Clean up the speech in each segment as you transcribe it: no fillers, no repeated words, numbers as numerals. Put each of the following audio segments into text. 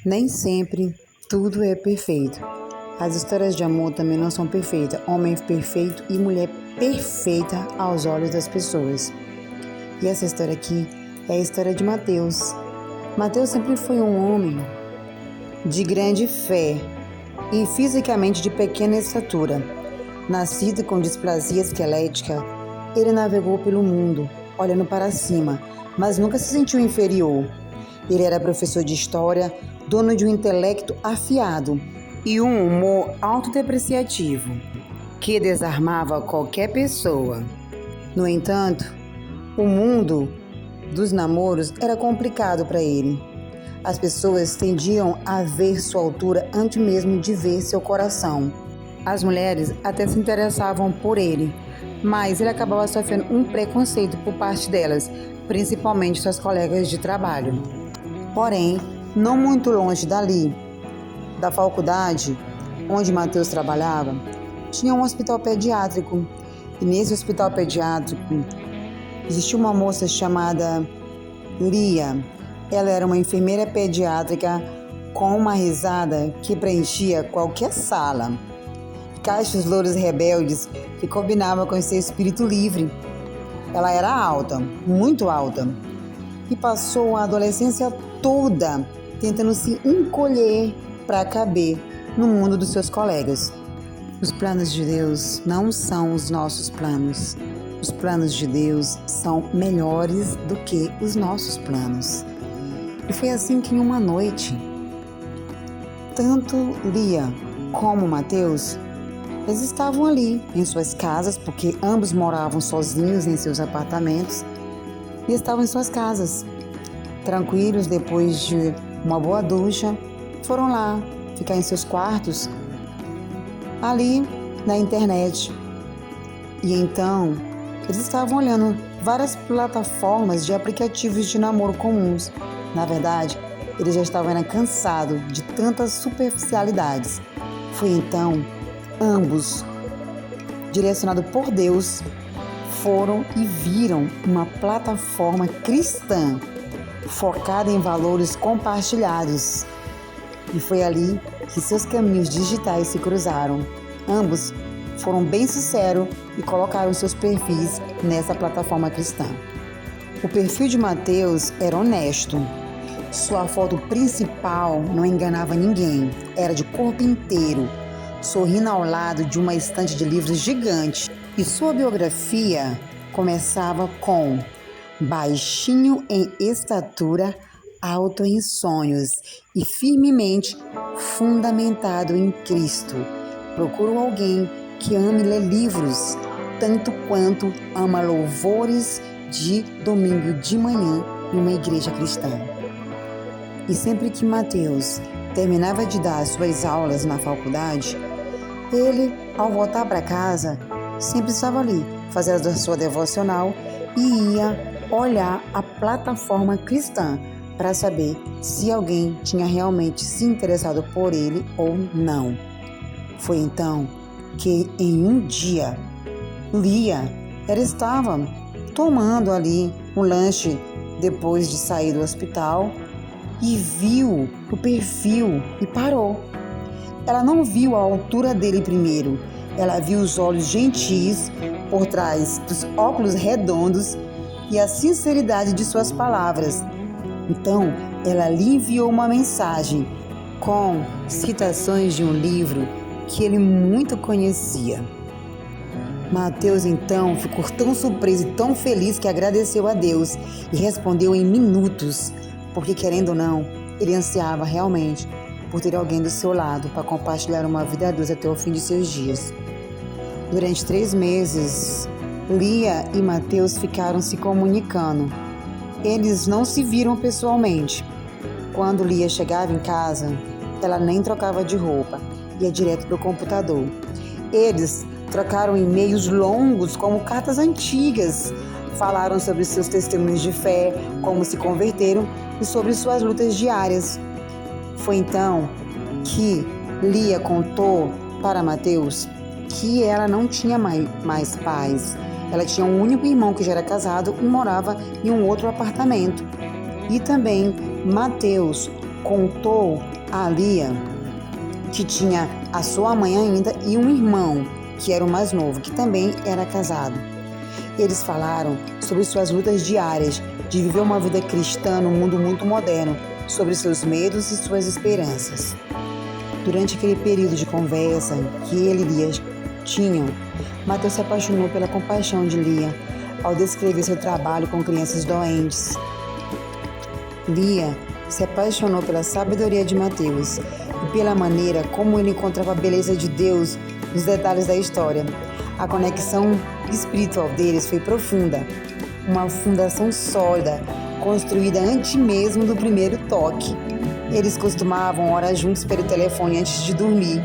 Nem sempre tudo é perfeito. As histórias de amor também não são perfeitas. Homem perfeito e mulher perfeita aos olhos das pessoas. E essa história aqui é a história de Mateus. Mateus sempre foi um homem de grande fé e fisicamente de pequena estatura. Nascido com displasia esquelética, ele navegou pelo mundo, olhando para cima, mas nunca se sentiu inferior. Ele era professor de história, dono de um intelecto afiado e um humor autodepreciativo, que desarmava qualquer pessoa. No entanto, o mundo dos namoros era complicado para ele. As pessoas tendiam a ver sua altura antes mesmo de ver seu coração. As mulheres até se interessavam por ele, mas ele acabava sofrendo um preconceito por parte delas, principalmente suas colegas de trabalho. Porém, não muito longe dali, da faculdade onde Mateus trabalhava, tinha um hospital pediátrico. E nesse hospital pediátrico existia uma moça chamada Lia. Ela era uma enfermeira pediátrica com uma risada que preenchia qualquer sala. Cachos louros rebeldes que combinava com seu espírito livre. Ela era alta, muito alta, e passou a adolescência toda tentando se encolher para caber no mundo dos seus colegas. Os planos de Deus não são os nossos planos. Os planos de Deus são melhores do que os nossos planos. E foi assim que em uma noite, tanto Lia como Mateus, eles estavam ali em suas casas, porque ambos moravam sozinhos em seus apartamentos, e estavam em suas casas, tranquilos, depois de uma boa ducha, foram lá ficar em seus quartos, ali na internet. E então, eles estavam olhando várias plataformas de aplicativos de namoro comuns. Na verdade, eles já estavam cansados de tantas superficialidades. Foi então, ambos, direcionados por Deus, foram e viram uma plataforma cristã focada em valores compartilhados. E foi ali que seus caminhos digitais se cruzaram. Ambos foram bem sinceros e colocaram seus perfis nessa plataforma cristã. O perfil de Mateus era honesto. Sua foto principal não enganava ninguém. Era de corpo inteiro, sorrindo ao lado de uma estante de livros gigante. E sua biografia começava com: baixinho em estatura, alto em sonhos e firmemente fundamentado em Cristo. Procuro alguém que ame ler livros, tanto quanto ama louvores de domingo de manhã em uma igreja cristã. E sempre que Mateus terminava de dar suas aulas na faculdade, ele, ao voltar para casa, sempre estava ali, fazendo a sua devocional e ia olhar a plataforma cristã para saber se alguém tinha realmente se interessado por ele ou não. Foi então que, em um dia, Lia, ela estava tomando ali um lanche depois de sair do hospital e viu o perfil e parou. Ela não viu a altura dele primeiro, ela viu os olhos gentis por trás dos óculos redondos e a sinceridade de suas palavras. Então, ela lhe enviou uma mensagem com citações de um livro que ele muito conhecia. Mateus, então, ficou tão surpreso e tão feliz que agradeceu a Deus e respondeu em minutos, porque, querendo ou não, ele ansiava realmente por ter alguém do seu lado para compartilhar uma vida a Deus até o fim de seus dias. Durante 3 meses, Lia e Mateus ficaram se comunicando. Eles não se viram pessoalmente. Quando Lia chegava em casa, ela nem trocava de roupa, ia direto para o computador. Eles trocaram e-mails longos como cartas antigas, falaram sobre seus testemunhos de fé, como se converteram e sobre suas lutas diárias. Foi então que Lia contou para Mateus que ela não tinha mais pais. Ela tinha um único irmão que já era casado e morava em um outro apartamento. E também Mateus contou a Lia, que tinha a sua mãe ainda e um irmão, que era o mais novo, que também era casado. Eles falaram sobre suas lutas diárias de viver uma vida cristã num mundo muito moderno, sobre seus medos e suas esperanças. Durante aquele período de conversa que ele e Lia tinham, Mateus se apaixonou pela compaixão de Lia ao descrever seu trabalho com crianças doentes. Lia se apaixonou pela sabedoria de Mateus e pela maneira como ele encontrava a beleza de Deus nos detalhes da história. A conexão espiritual deles foi profunda, uma fundação sólida, construída antes mesmo do primeiro toque. Eles costumavam orar juntos pelo telefone antes de dormir.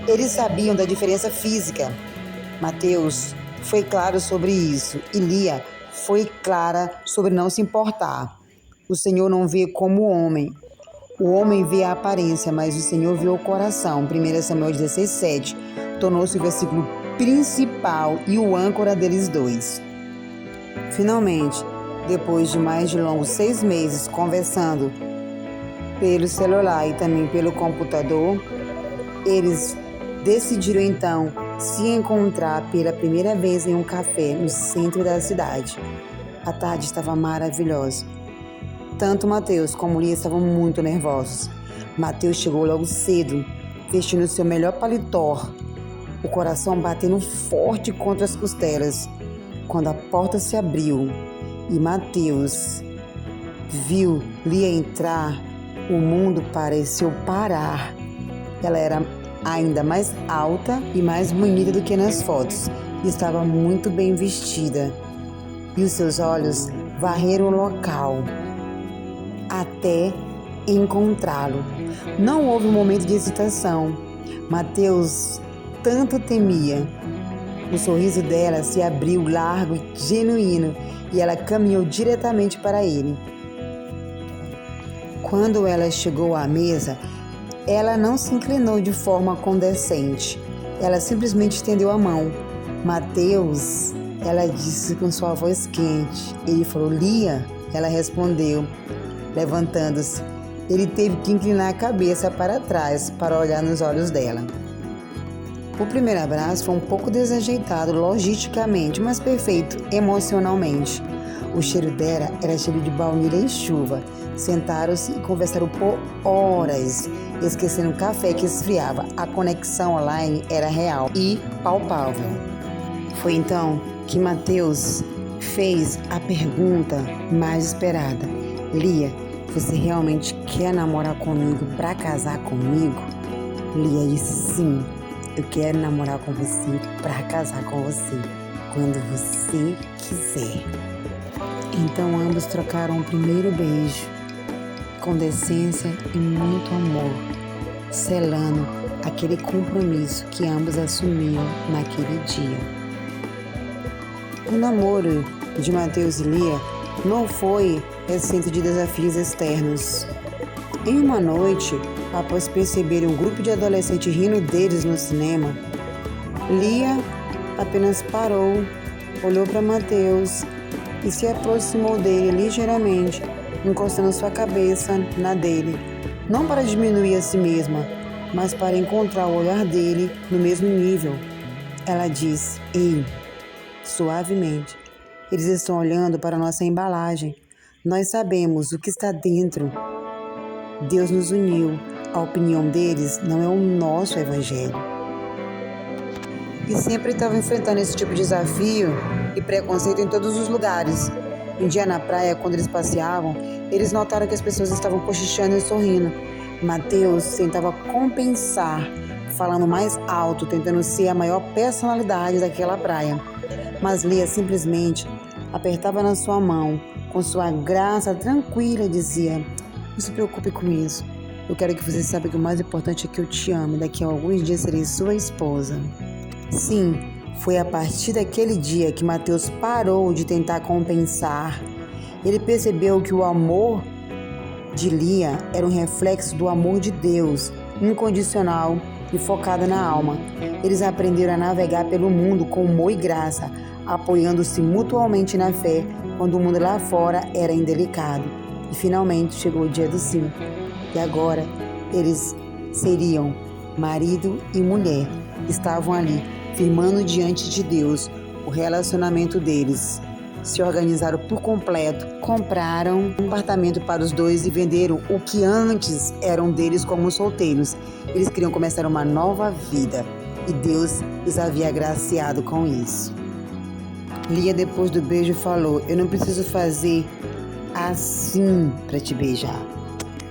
Eles sabiam da diferença física. Mateus foi claro sobre isso e Lia foi clara sobre não se importar. O Senhor não vê como o homem. O homem vê a aparência, mas o Senhor vê o coração. 1 Samuel 16:7 tornou-se o versículo principal e o âncora deles dois. Finalmente, depois de mais de longos 6 meses conversando pelo celular e também pelo computador, eles decidiram então se encontrar pela primeira vez em um café no centro da cidade. A tarde estava maravilhosa. Tanto Mateus como Lia estavam muito nervosos. Mateus chegou logo cedo, vestindo seu melhor paletó, o coração batendo forte contra as costelas. Quando a porta se abriu e Mateus viu Lia entrar, o mundo pareceu parar. Ela era ainda mais alta e mais bonita do que nas fotos. Estava muito bem vestida e os seus olhos varreram o local até encontrá-lo. Não houve um momento de hesitação. Mateus tanto temia. O sorriso dela se abriu largo e genuíno e ela caminhou diretamente para ele. Quando ela chegou à mesa, ela não se inclinou de forma condescendente. Ela simplesmente estendeu a mão. Mateus, ela disse com sua voz quente. Ele falou, Lia? Ela respondeu, levantando-se. Ele teve que inclinar a cabeça para trás para olhar nos olhos dela. O primeiro abraço foi um pouco desajeitado logisticamente, mas perfeito emocionalmente. O cheiro dela era cheiro de baunilha e chuva. Sentaram-se e conversaram por horas, esquecendo o café que esfriava. A conexão online era real e palpável. Foi então que Mateus fez a pergunta mais esperada. Lia, você realmente quer namorar comigo para casar comigo? Lia disse sim, eu quero namorar com você para casar com você, quando você quiser. Então ambos trocaram o primeiro beijo, com decência e muito amor, selando aquele compromisso que ambos assumiam naquele dia. O namoro de Mateus e Lia não foi exento de desafios externos. Em uma noite, após perceberem um grupo de adolescentes rindo deles no cinema, Lia apenas parou, olhou para Mateus e se aproximou dele ligeiramente, encostando sua cabeça na dele, não para diminuir a si mesma, mas para encontrar o olhar dele no mesmo nível. Ela disse, ei, suavemente, eles estão olhando para nossa embalagem. Nós sabemos o que está dentro. Deus nos uniu. A opinião deles não é o nosso evangelho. E sempre estavam enfrentando esse tipo de desafio e preconceito em todos os lugares. Um dia na praia, quando eles passeavam, eles notaram que as pessoas estavam cochichando e sorrindo. Mateus tentava compensar, falando mais alto, tentando ser a maior personalidade daquela praia. Mas Lia simplesmente apertava na sua mão, com sua graça tranquila, e dizia, não se preocupe com isso. Eu quero que você saiba que o mais importante é que eu te amo e daqui a alguns dias serei sua esposa. Sim, foi a partir daquele dia que Mateus parou de tentar compensar. Ele percebeu que o amor de Lia era um reflexo do amor de Deus, incondicional e focado na alma. Eles aprenderam a navegar pelo mundo com humor e graça, apoiando-se mutuamente na fé, quando o mundo lá fora era indelicado. E finalmente chegou o dia do sim. E agora, eles seriam marido e mulher. Estavam ali, firmando diante de Deus o relacionamento deles. Se organizaram por completo, compraram um apartamento para os dois e venderam o que antes eram deles como solteiros. Eles queriam começar uma nova vida e Deus os havia agraciado com isso. Lia, depois do beijo, falou: eu não preciso fazer assim para te beijar.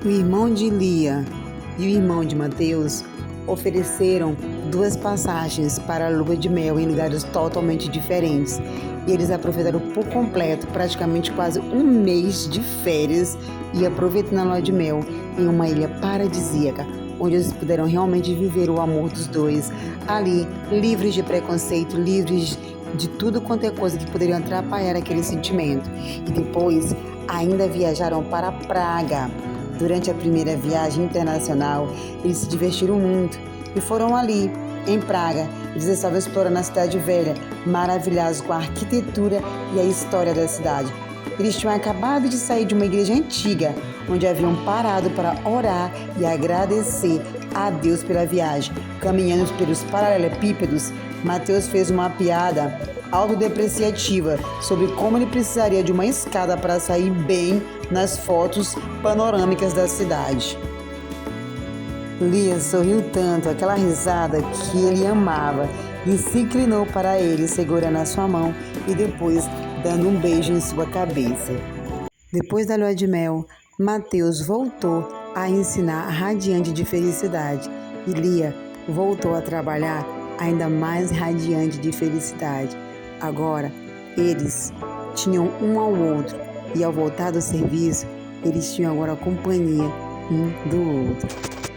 O irmão de Lia e o irmão de Mateus ofereceram 2 passagens para a lua de mel em lugares totalmente diferentes. E eles aproveitaram por completo, praticamente quase um mês de férias, e aproveitando a lua de mel em uma ilha paradisíaca, onde eles puderam realmente viver o amor dos dois, ali, livres de preconceito, livres de tudo quanto é coisa que poderiam atrapalhar aquele sentimento. E depois ainda viajaram para Praga. Durante a primeira viagem internacional, eles se divertiram muito e foram ali, em Praga. Eles estavam explorando a cidade velha, maravilhados com a arquitetura e a história da cidade. Eles tinham acabado de sair de uma igreja antiga, onde haviam parado para orar e agradecer a Deus pela viagem. Caminhando pelos paralelepípedos, Mateus fez uma piada autodepreciativa sobre como ele precisaria de uma escada para sair bem nas fotos panorâmicas da cidade. Lia sorriu tanto, aquela risada que ele amava, e se inclinou para ele, segurando a sua mão e depois dando um beijo em sua cabeça. Depois da lua de mel, Mateus voltou a ensinar radiante de felicidade e Lia voltou a trabalhar ainda mais radiante de felicidade. Agora, eles tinham um ao outro e ao voltar do serviço, eles tinham agora a companhia um do outro.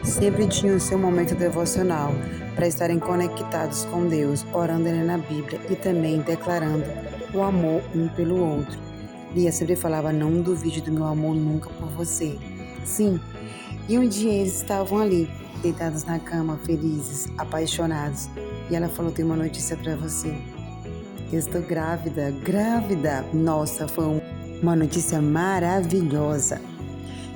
Sempre tinham seu momento devocional para estarem conectados com Deus, orando na Bíblia e também declarando o amor um pelo outro. Lia sempre falava: não duvide do meu amor nunca por você. Sim, e um dia eles estavam ali, deitados na cama, felizes, apaixonados. E ela falou: tenho uma notícia para você. Eu estou grávida. Nossa, foi uma notícia maravilhosa.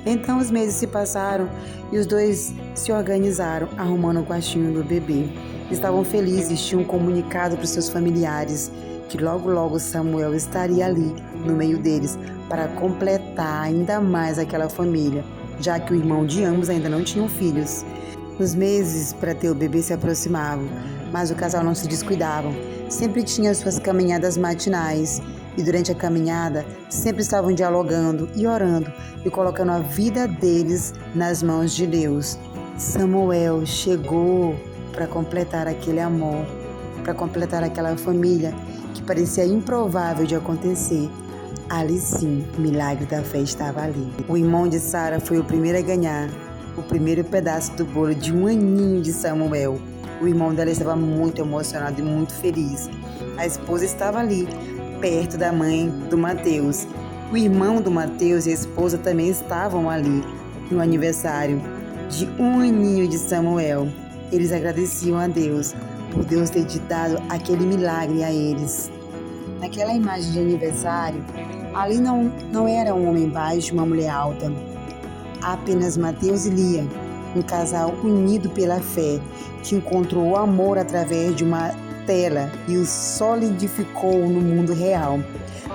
Então os meses se passaram e os dois se organizaram, arrumando o quartinho do bebê. Estavam felizes, tinham comunicado para os seus familiares que logo Samuel estaria ali, no meio deles, para completar ainda mais aquela família, já que o irmão de ambos ainda não tinham filhos. Os meses para ter o bebê se aproximavam, mas o casal não se descuidavam. Sempre tinham suas caminhadas matinais e durante a caminhada sempre estavam dialogando e orando e colocando a vida deles nas mãos de Deus. Samuel chegou para completar aquele amor, para completar aquela família que parecia improvável de acontecer. Ali sim, o milagre da fé estava ali. O irmão de Sara foi o primeiro a ganhar o primeiro pedaço do bolo de 1 aninho de Samuel. O irmão dela estava muito emocionado e muito feliz. A esposa estava ali, perto da mãe do Mateus. O irmão do Mateus e a esposa também estavam ali, no aniversário de 1 aninho de Samuel. Eles agradeciam a Deus por Deus ter dado aquele milagre a eles. Naquela imagem de aniversário, ali não era um homem baixo e uma mulher alta. Apenas Mateus e Lia, um casal unido pela fé, que encontrou o amor através de uma tela e o solidificou no mundo real,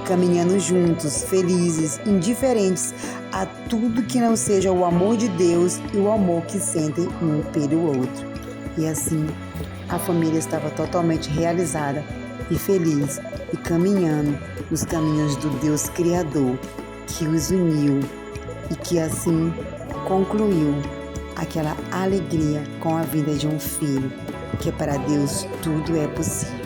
caminhando juntos, felizes, indiferentes a tudo que não seja o amor de Deus e o amor que sentem um pelo outro. E assim, a família estava totalmente realizada e feliz e caminhando nos caminhos do Deus Criador, que os uniu e que assim concluiu aquela alegria com a vida de um filho, porque para Deus tudo é possível.